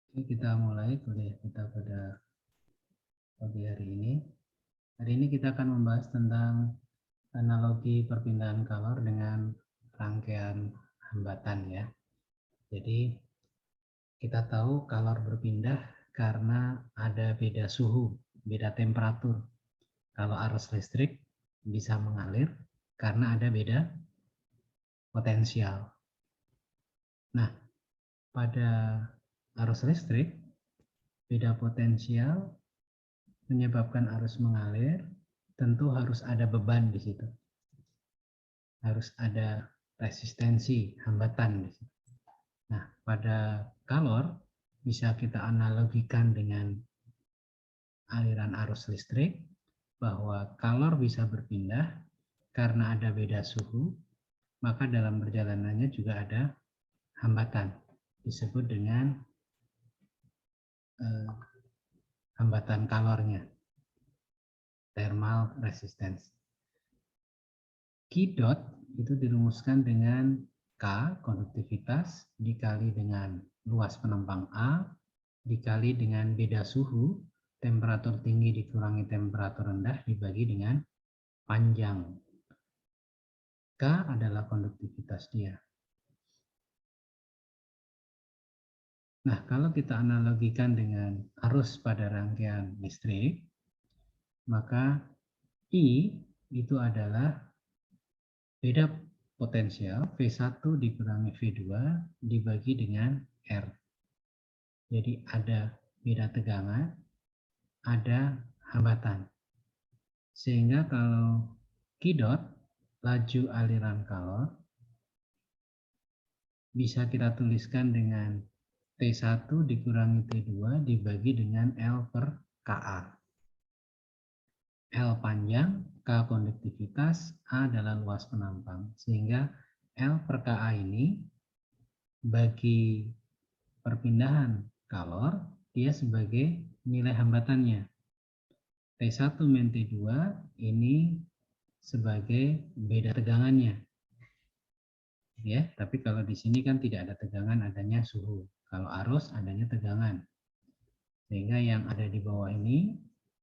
Oke, kita mulai kuliah kita pada pagi hari ini. Hari ini kita akan membahas tentang analogi perpindahan kalor dengan rangkaian hambatan ya. Jadi kita tahu kalor berpindah karena ada beda suhu, beda temperatur. Kalau arus listrik bisa mengalir karena ada beda potensial. Nah, pada arus listrik, beda potensial menyebabkan arus mengalir, tentu harus ada beban di situ. Harus ada resistensi, hambatan di situ. Nah, pada kalor bisa kita analogikan dengan aliran arus listrik bahwa kalor bisa berpindah karena ada beda suhu, maka dalam perjalanannya juga ada hambatan. Disebut dengan hambatan kalornya, thermal resistance. Q dot itu dirumuskan dengan K, konduktivitas, dikali dengan luas penempang A, dikali dengan beda suhu, temperatur tinggi dikurangi temperatur rendah, dibagi dengan panjang. K adalah konduktivitas dia. Nah, kalau kita analogikan dengan arus pada rangkaian listrik, maka I itu adalah beda potensial V1 dikurangi V2 dibagi dengan R. Jadi ada beda tegangan, ada hambatan. Sehingga kalau Q dot, laju aliran kalor, bisa kita tuliskan dengan T1 dikurangi T2 dibagi dengan L per KA. L panjang, K konduktivitas, A adalah luas penampang. Sehingga L per KA ini bagi perpindahan kalor, dia sebagai nilai hambatannya. T1 min T2 ini sebagai beda tegangannya. Ya, tapi kalau di sini kan tidak ada tegangan, adanya suhu. Kalau arus adanya tegangan. Sehingga yang ada di bawah ini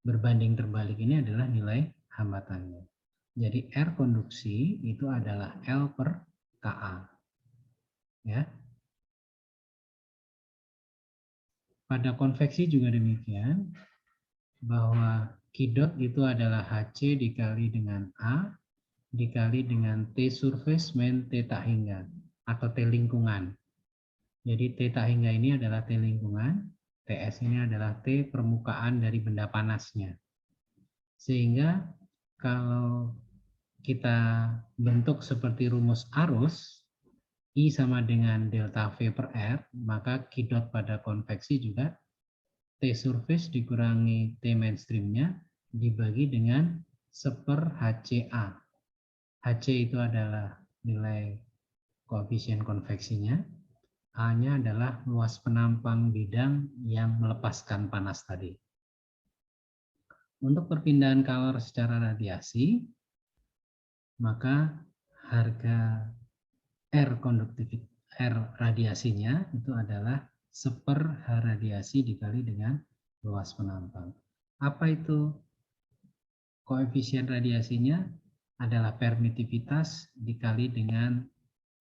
berbanding terbalik ini adalah nilai hambatannya. Jadi R konduksi itu adalah L per KA. Ya. Pada konveksi juga demikian, bahwa Q dot itu adalah HC dikali dengan A dikali dengan T surface min T tak hingga atau T lingkungan. Jadi T tak hingga ini adalah T lingkungan, TS ini adalah T permukaan dari benda panasnya. Sehingga kalau kita bentuk seperti rumus arus, I sama dengan delta V per R, maka Q dot pada konveksi juga T surface dikurangi T mainstreamnya dibagi dengan 1/HCA. HC itu adalah nilai koefisien konveksinya, A-nya adalah luas penampang bidang yang melepaskan panas tadi. Untuk perpindahan kalor secara radiasi, maka harga R konduktivitas R radiasinya itu adalah 1/H radiasi dikali dengan luas penampang. Apa itu koefisien radiasinya? Adalah permitivitas dikali dengan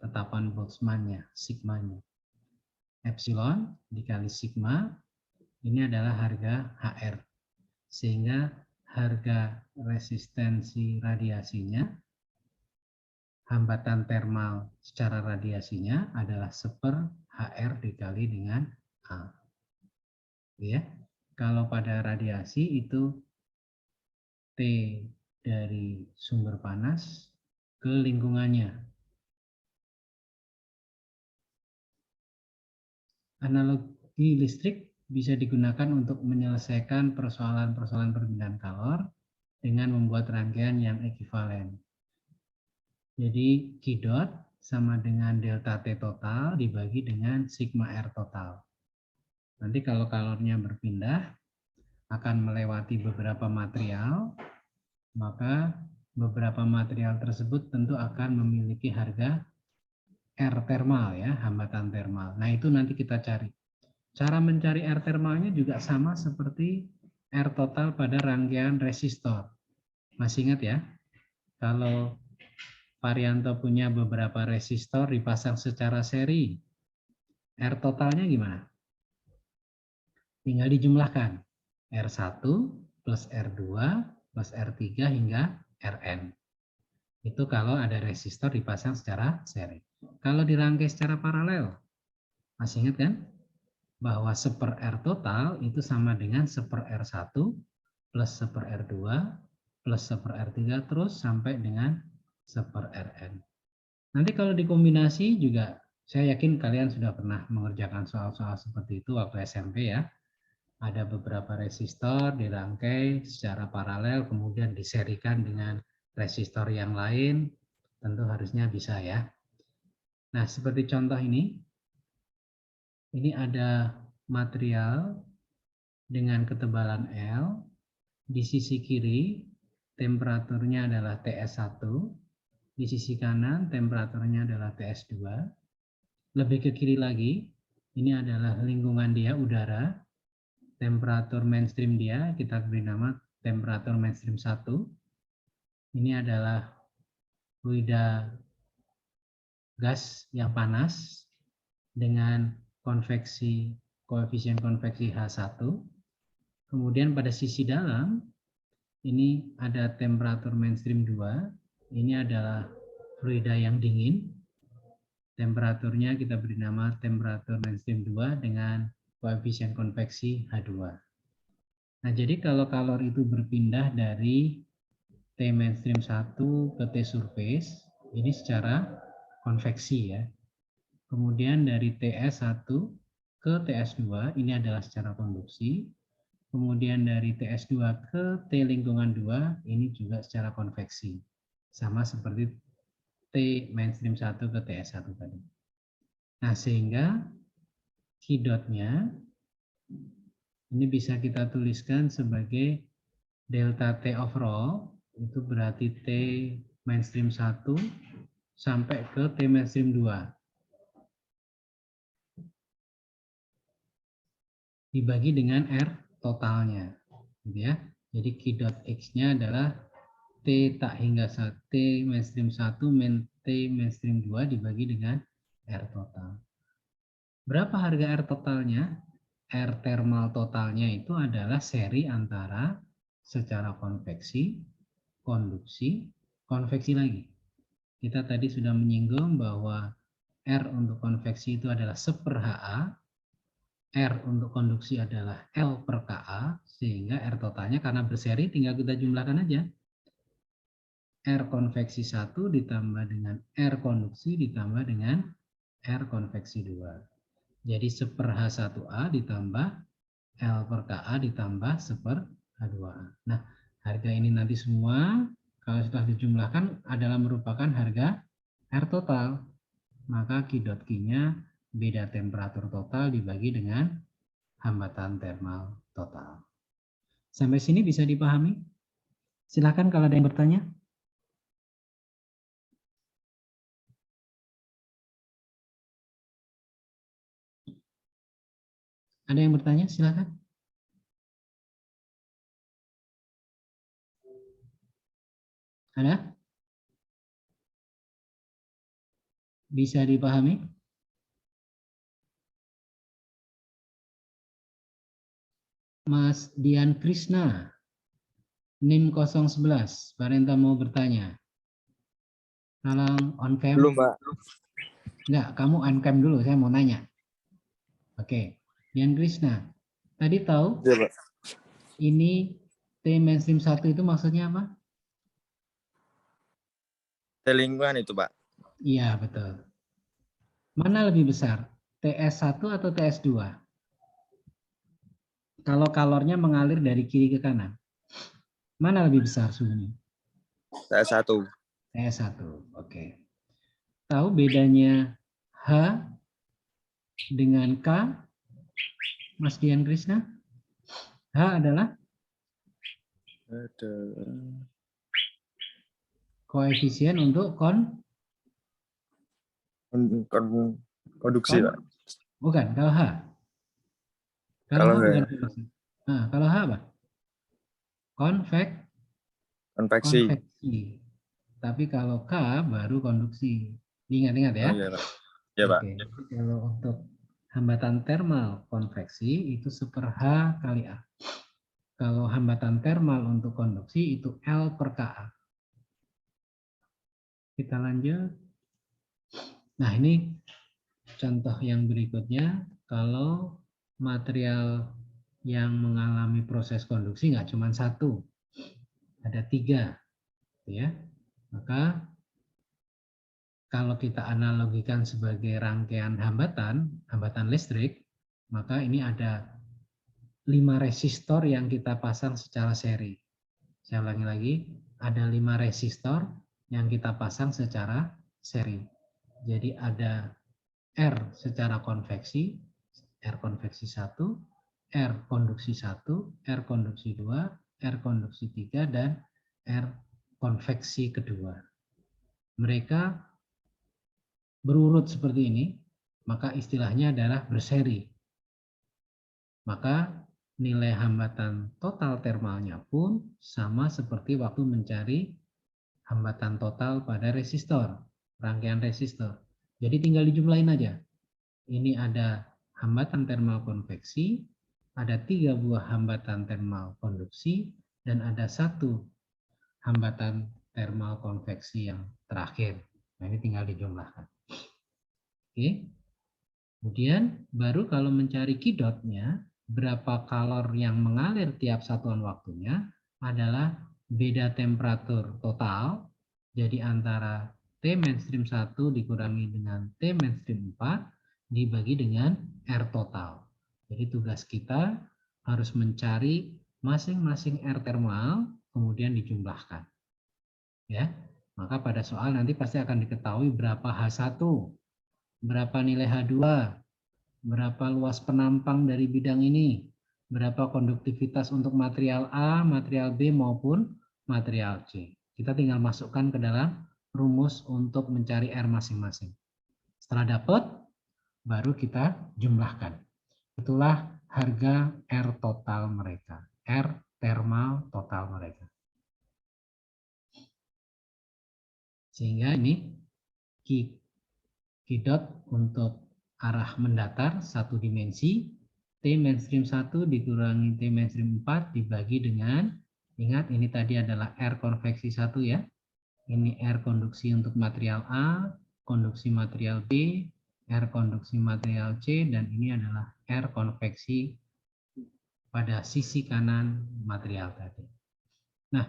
tetapan Boltzmann-nya, sigmanya. Epsilon dikali sigma, ini adalah harga HR. Sehingga harga resistensi radiasinya, hambatan termal secara radiasinya adalah 1/HR dikali dengan A. Ya. Kalau pada radiasi itu T dari sumber panas ke lingkungannya. Analogi listrik bisa digunakan untuk menyelesaikan persoalan-persoalan perpindahan kalor dengan membuat rangkaian yang ekivalen. Jadi Q dot sama dengan delta T total dibagi dengan sigma R total. Nanti kalau kalornya berpindah akan melewati beberapa material, maka beberapa material tersebut tentu akan memiliki harga R thermal ya, hambatan thermal. Nah, itu nanti kita cari. Cara mencari R thermalnya juga sama seperti R total pada rangkaian resistor. Masih ingat ya? Kalau Varianto punya beberapa resistor dipasang secara seri, R totalnya gimana? Tinggal dijumlahkan. R1 plus R2 plus R3 hingga Rn. Itu kalau ada resistor dipasang secara seri. Kalau dirangkai secara paralel, masih ingat kan? Bahwa 1/R total itu sama dengan 1/R1 plus 1/R2 plus 1/R3 terus sampai dengan 1/Rn. Nanti kalau dikombinasi juga saya yakin kalian sudah pernah mengerjakan soal-soal seperti itu waktu SMP ya. Ada beberapa resistor dirangkai secara paralel kemudian diserikan dengan resistor yang lain. Tentu harusnya bisa ya. Nah, seperti contoh ini ada material dengan ketebalan L, di sisi kiri temperaturnya adalah TS1, di sisi kanan temperaturnya adalah TS2. Lebih ke kiri lagi, ini adalah lingkungan dia, udara. Temperatur mainstream dia kita beri nama temperatur mainstream 1. Ini adalah fluida gas yang panas dengan koefisien konveksi H1. Kemudian pada sisi dalam ini ada temperatur mainstream 2. Ini adalah fluida yang dingin. Temperaturnya kita beri nama temperatur mainstream 2 dengan koefisien konveksi H2. Nah, jadi kalau kalor itu berpindah dari T mainstream 1 ke T surface, ini secara konveksi ya. Kemudian dari TS1 ke TS2, ini adalah secara konduksi. Kemudian dari TS2 ke T lingkungan 2, ini juga secara konveksi. Sama seperti T mainstream 1 ke TS1 tadi. Nah, sehingga Q dot-nya ini bisa kita tuliskan sebagai delta T overall, itu berarti T mainstream 1 sampai ke T mainstream 2. Dibagi dengan R totalnya. Gitu ya. Jadi Q dot X-nya adalah T tak hingga 1, T mainstream 1 min T mainstream 2 dibagi dengan R total. Berapa harga R totalnya? R thermal totalnya itu adalah seri antara secara konveksi, konduksi, konveksi lagi. Kita tadi sudah menyinggung bahwa R untuk konveksi itu adalah 1/HA, R untuk konduksi adalah L per KA, sehingga R totalnya karena berseri tinggal kita jumlahkan aja. R konveksi 1 ditambah dengan R konduksi ditambah dengan R konveksi 2. Jadi 1/H1A ditambah L per KA ditambah 1/H2A. Nah, harga ini nanti semua kalau sudah dijumlahkan adalah merupakan harga R total. Maka Q dot Q-nya beda temperatur total dibagi dengan hambatan termal total. Sampai sini bisa dipahami? Silakan kalau ada yang bertanya. Ada yang bertanya? Silakan. Ada? Bisa dipahami? Mas Dian Krishna, NIM 011, Parenta mau bertanya. Salam on cam. Belum, Pak. Enggak, kamu on cam dulu, saya mau nanya. Oke, Dian Krishna, tadi tahu Ya, Pak. ini T mainstream 1 itu maksudnya apa? Lingkungan itu, Pak. Iya, betul. Mana lebih besar, TS1 atau TS2? Kalau kalornya mengalir dari kiri ke kanan, mana lebih besar suhunya? TS1. TS1, oke. Tahu bedanya H dengan K, Mas Dian Krishna? H adalah koefisien untuk konduksi, Pak. bukan, kalau H. Kalau H Kalau bukan H, konveksi. Nah, kalau H apa? konveksi. Konveksi. Tapi kalau K baru konduksi. Ingat-ingat Oh ya. iya, Pak. Iya, Pak. Oke, jadi kalau untuk hambatan termal konveksi itu 1/H kali A. Kalau hambatan termal untuk konduksi itu L per Ka. Kita lanjut. Nah, ini contoh yang berikutnya. Kalau material yang mengalami proses konduksi nggak cuma satu, ada 3. Ya. Maka kalau kita analogikan sebagai rangkaian hambatan listrik, maka ini ada 5 resistor yang kita pasang secara seri. Saya ulangi lagi, ada 5 resistor yang kita pasang secara seri. Jadi ada R secara konveksi, R konveksi 1, R konduksi 1, R konduksi 2, R konduksi 3, dan R konveksi kedua. Mereka berurut seperti ini, maka istilahnya adalah berseri. Maka nilai hambatan total termalnya pun sama seperti waktu mencari hambatan total pada resistor, rangkaian resistor. Jadi tinggal dijumlahin aja. Ini ada hambatan termal konveksi, ada 3 buah hambatan termal konduksi, dan ada 1 hambatan termal konveksi yang terakhir. Nah, ini tinggal dijumlahkan. Oke. Kemudian baru kalau mencari Q-dotnya, berapa kalor yang mengalir tiap satuan waktunya adalah beda temperatur total. Jadi antara T mainstream 1 dikurangi dengan T mainstream 4 dibagi dengan R total. Jadi tugas kita harus mencari masing-masing R thermal kemudian dijumlahkan. Ya. Maka pada soal nanti pasti akan diketahui berapa H1, berapa nilai H2, berapa luas penampang dari bidang ini, berapa konduktivitas untuk material A, material B maupun material C. Kita tinggal masukkan ke dalam rumus untuk mencari R masing-masing. Setelah dapat, baru kita jumlahkan. Itulah harga R total mereka, R thermal total mereka. Sehingga ini Q dot untuk arah mendatar satu dimensi, T mainstream 1 dikurangi T mainstream 4 dibagi dengan, ingat ini tadi adalah R konveksi 1 ya. Ini R konduksi untuk material A, konduksi material B, R konduksi material C, dan ini adalah R konveksi pada sisi kanan material tadi. Nah,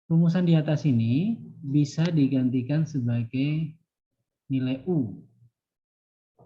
rumusan di atas ini bisa digantikan sebagai nilai U.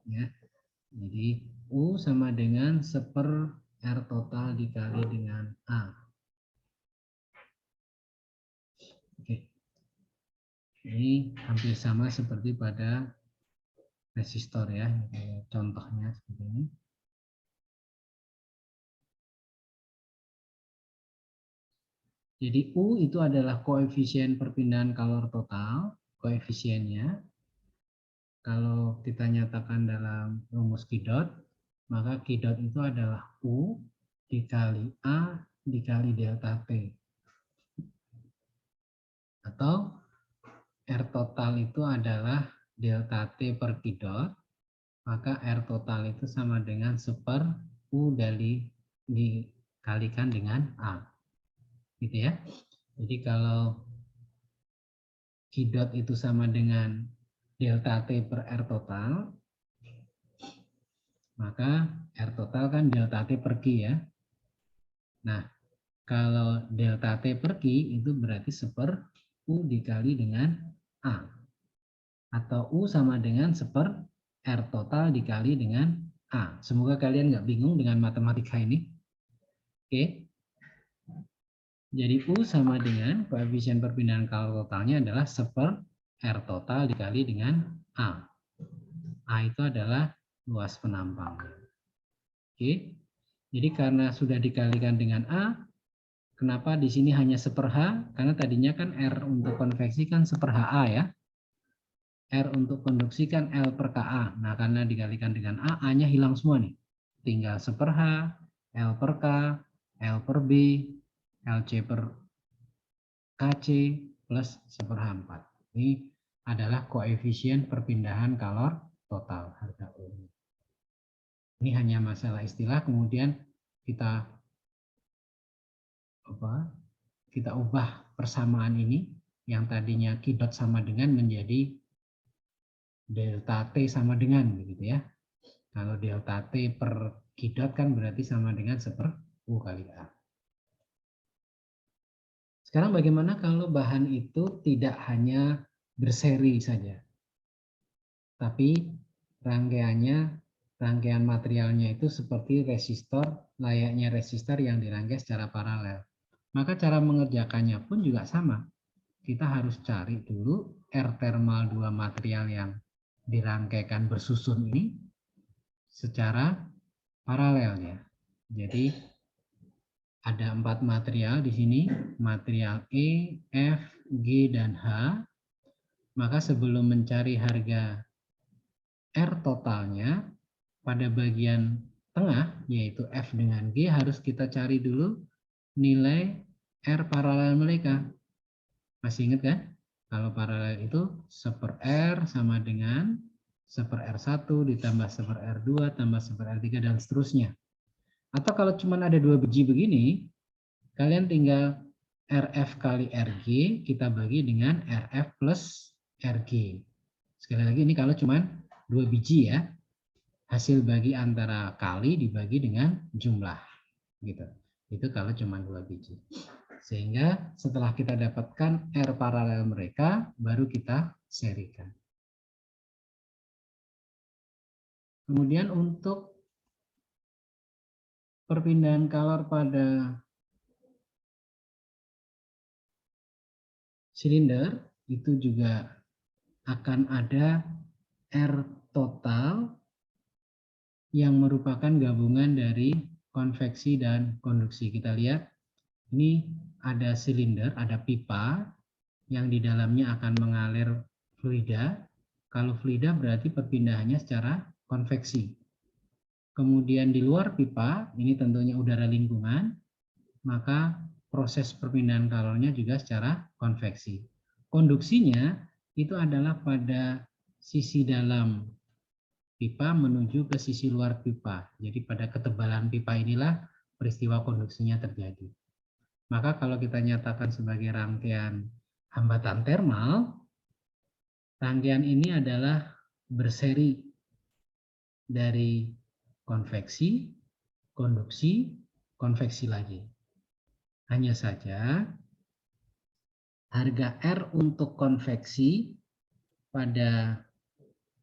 Ya. Jadi U sama dengan 1/R total dikali dengan A. Oke. Ini hampir sama seperti pada resistor ya. Contohnya seperti ini. Jadi U itu adalah koefisien perpindahan kalor total, koefisiennya. Kalau kita nyatakan dalam rumus Q dot, maka Q dot itu adalah U dikali A dikali delta T. Atau R total itu adalah delta T per Q dot, maka R total itu sama dengan 1/U dikalikan dengan A. Gitu ya. Jadi kalau Q dot itu sama dengan delta T per R total, maka R total kan delta T per Q ya. Nah, kalau delta T per Q itu berarti 1/U dikali dengan A. Atau U sama dengan 1/R total dikali dengan A. Semoga kalian nggak bingung dengan matematika ini. Oke. Jadi U sama dengan koefisien perpindahan kalor totalnya adalah 1/R total dikali dengan A. A itu adalah luas penampang. Oke. Jadi karena sudah dikalikan dengan A, kenapa di sini hanya 1/H? Karena tadinya kan R untuk konveksi kan 1/HA ya. R untuk konduksi kan L per Ka. Nah, karena dikalikan dengan A, A-nya hilang semua nih. T tinggal 1/H, L per K, L per B, LC per KC plus 1/4. Ini adalah koefisien perpindahan kalor total harga umum. Ini hanya masalah istilah, kemudian kita ubah persamaan ini yang tadinya Q dot sama dengan menjadi delta T sama dengan begitu ya. Kalau delta T per Q dot kan berarti sama dengan 1/U kali A. Sekarang bagaimana kalau bahan itu tidak hanya berseri saja, tapi rangkaian materialnya itu seperti resistor, layaknya resistor yang dirangkai secara paralel. Maka cara mengerjakannya pun juga sama. Kita harus cari dulu R thermal dua material yang dirangkaikan bersusun ini secara paralel ya. Jadi ada 4 material di sini, material E, F, G, dan H. Maka sebelum mencari harga R totalnya, pada bagian tengah, yaitu F dengan G, harus kita cari dulu nilai R paralel mereka. Masih ingat kan? Kalau paralel itu 1/R sama dengan 1/R1 ditambah 1/R2 tambah 1/R3 dan seterusnya. Atau kalau cuma ada 2 biji begini, kalian tinggal RF kali RG kita bagi dengan RF plus RG. Sekali lagi ini kalau cuma 2 biji ya. Hasil bagi antara kali dibagi dengan jumlah. Gitu. Itu kalau cuma 2 biji. Sehingga setelah kita dapatkan R paralel mereka, baru kita serikan. Kemudian untuk perpindahan kalor pada silinder, itu juga akan ada R total yang merupakan gabungan dari konveksi dan konduksi. Kita lihat, ini ada silinder, ada pipa, yang di dalamnya akan mengalir fluida. Kalau fluida berarti perpindahannya secara konveksi. Kemudian di luar pipa, ini tentunya udara lingkungan, maka proses perpindahan kalornya juga secara konveksi. Konduksinya itu adalah pada sisi dalam pipa menuju ke sisi luar pipa. Jadi pada ketebalan pipa inilah peristiwa konduksinya terjadi. Maka kalau kita nyatakan sebagai rangkaian hambatan termal, rangkaian ini adalah berseri dari konveksi, konduksi, konveksi lagi. Hanya saja harga R untuk konveksi pada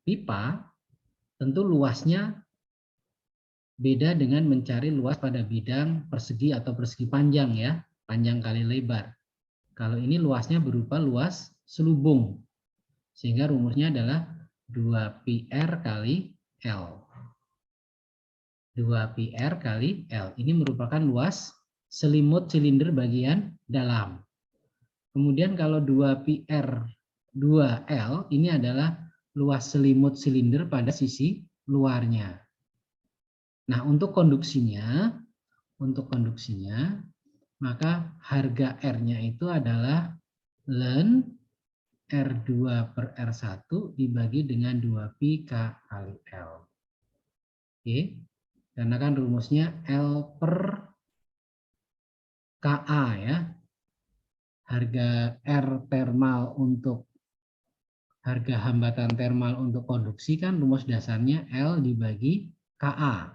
pipa tentu luasnya beda dengan mencari luas pada bidang persegi atau persegi panjang ya, panjang kali lebar. Kalau ini luasnya berupa luas selubung. Sehingga rumusnya adalah 2πr kali L. 2πr kali L. Ini merupakan luas selimut silinder bagian dalam. Kemudian kalau 2πr 2L ini adalah luas selimut silinder pada sisi luarnya. Nah, untuk konduksinya, maka harga R-nya itu adalah ln R2 per R1 dibagi dengan 2pi kali L. Oke, karena kan rumusnya L per KA ya. Harga R thermal untuk harga hambatan thermal untuk konduksi kan rumus dasarnya L dibagi KA.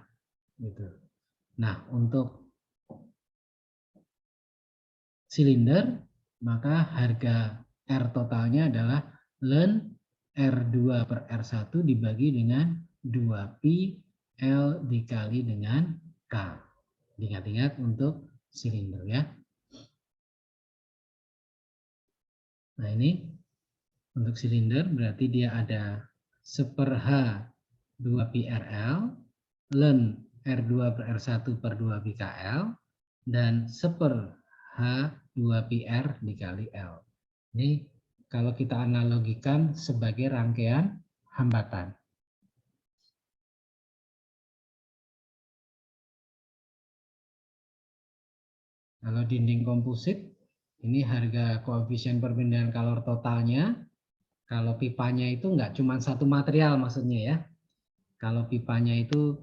Gitu. Nah, untuk silinder, maka harga R totalnya adalah ln R2 per R1 dibagi dengan 2pi L dikali dengan K. Ingat-ingat untuk silinder ya. Nah ini untuk silinder berarti dia ada 1/H 2pi RL, ln R2 per R1 per 2pi KL, dan 1/H 2pi R dikali L. Ini kalau kita analogikan sebagai rangkaian hambatan. Kalau dinding komposit, ini harga koefisien perpindahan kalor totalnya. Kalau pipanya itu nggak cuma satu material maksudnya ya. Kalau pipanya itu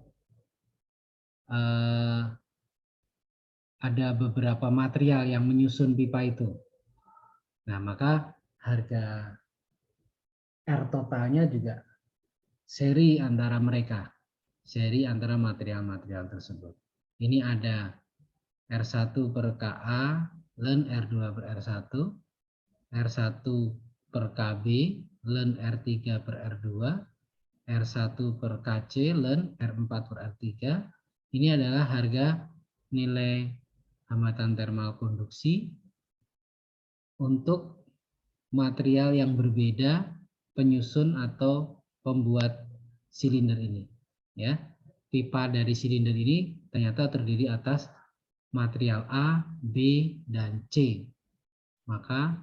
ada beberapa material yang menyusun pipa itu. Nah, maka harga R totalnya juga seri antara mereka. Seri antara material-material tersebut. Ini ada R1 per KA, ln R2 per R1, R1 per KB, ln R3 per R2, R1 per KC, ln R4 per R3. Ini adalah harga nilai hambatan termal konduksi untuk material yang berbeda penyusun atau pembuat silinder ini. Ya, pipa dari silinder ini ternyata terdiri atas material A, B, dan C. Maka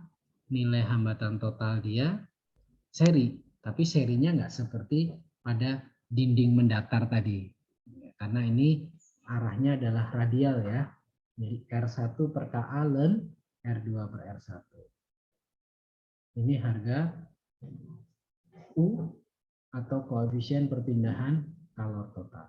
nilai hambatan total dia seri, tapi serinya nggak seperti pada dinding mendatar tadi. Karena ini arahnya adalah radial ya. Jadi R1 per KA ln R2 per R1. Ini harga U atau koefisien perpindahan kalor total.